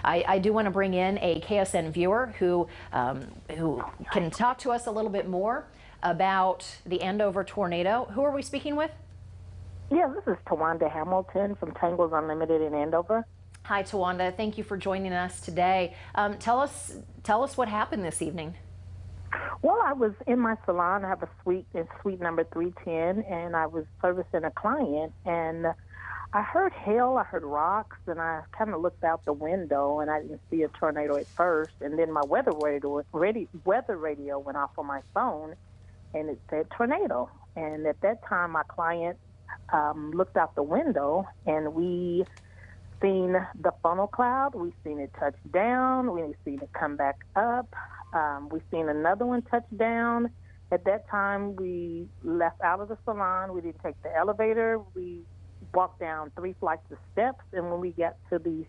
I do want to bring in a KSN viewer who can talk to us a little bit more about the Andover tornado. Who are we speaking with? Yeah, this is Tawanda Hamilton from Tangles Unlimited in Andover. Hi, Tawanda. Thank you for joining us today. Tell us what happened this evening. Well, I was in my salon. I have a suite in suite number 310, and I was servicing a client, and I heard hail, I heard rocks, and I kind of looked out the window, and I didn't see a tornado at first. And then my weather radio went off on my phone, and it said tornado. And at that time, my client looked out the window, and we seen the funnel cloud. We've seen it touch down. We've seen it come back up. We've seen another one touch down. At that time, we left out of the salon. We didn't take the elevator. We walked down 3 flights of steps, and when we got to the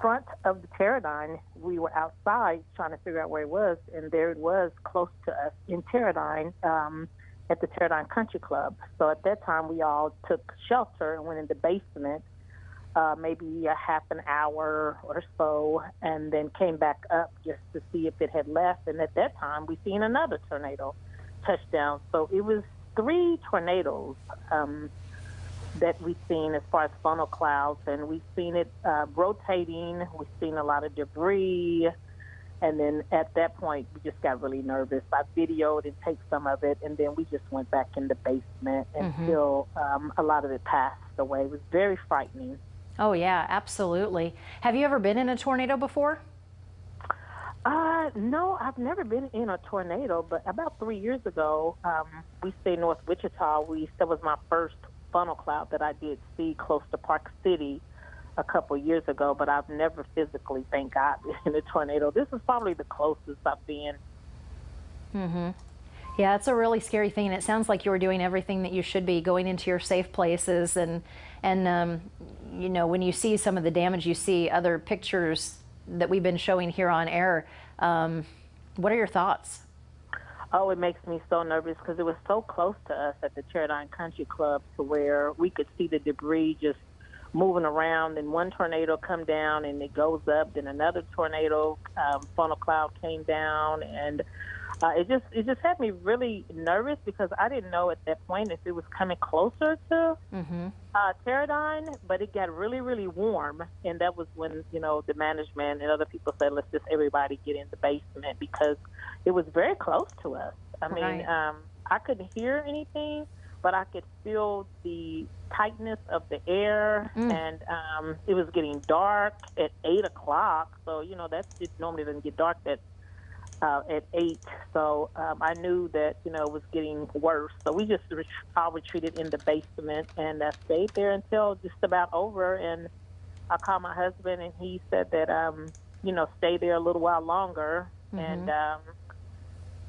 front of the Teradyne, we were outside trying to figure out where it was, and there it was close to us in Teradyne at the Teradyne Country Club. So at that time, we all took shelter and went in the basement, maybe a half an hour or so, and then came back up just to see if it had left. And at that time, we seen another tornado touch down. So it was 3 tornadoes that we've seen as far as funnel clouds, and we've seen it rotating. We've seen a lot of debris, and then at that point, we just got really nervous. I videoed and taped some of it, and then we just went back in the basement until a lot of it passed away. It was very frightening. Oh, yeah, absolutely. Have you ever been in a tornado before? No, I've never been in a tornado, but about 3 years ago, we stayed North Wichita. That was my first funnel cloud that I did see close to Park City a couple years ago, but I've never physically, thank God, been in a tornado. This is probably the closest I've been. Yeah, it's a really scary thing, and it sounds like you were doing everything that you should be, going into your safe places, and you know, when you see some of the damage, you see other pictures that we've been showing here on air. What are your thoughts? Oh, it makes me so nervous because it was so close to us at the Teradyne Country Club to where we could see the debris just moving around, and one tornado come down and it goes up, then another tornado funnel cloud came down, and it just had me really nervous because I didn't know at that point if it was coming closer to Teradyne, but it got really, really warm, and that was when, you know, the management and other people said, let's just everybody get in the basement because it was very close to us. I mean, I couldn't hear anything, but I could feel the tightness of the air, and it was getting dark at 8 o'clock, so, you know, it normally doesn't get dark at 8, so I knew that, you know, it was getting worse. So we just all retreated in the basement, and I stayed there until just about over, and I called my husband, and he said that, you know, stay there a little while longer, and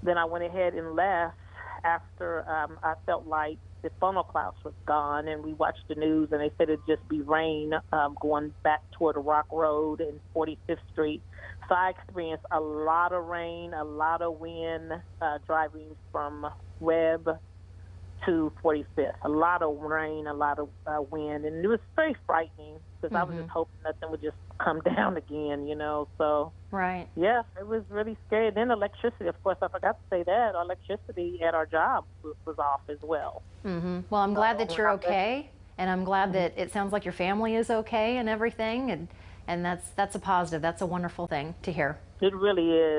then I went ahead and left after I felt like the funnel clouds was gone, and we watched the news, and they said it'd just be rain going back toward the Rock Road and 45th Street. So I experienced a lot of rain, a lot of wind, driving from Webb to 45th. A lot of rain, a lot of wind, and it was very frightening because I was just hoping nothing would just come down again, you know. So, yeah, it was really scary. Then electricity, of course, I forgot to say that. Electricity at our job was off as well. Well, I'm glad that you're okay, and I'm glad that it sounds like your family is okay and everything, and that's a positive. That's a wonderful thing to hear. It really is.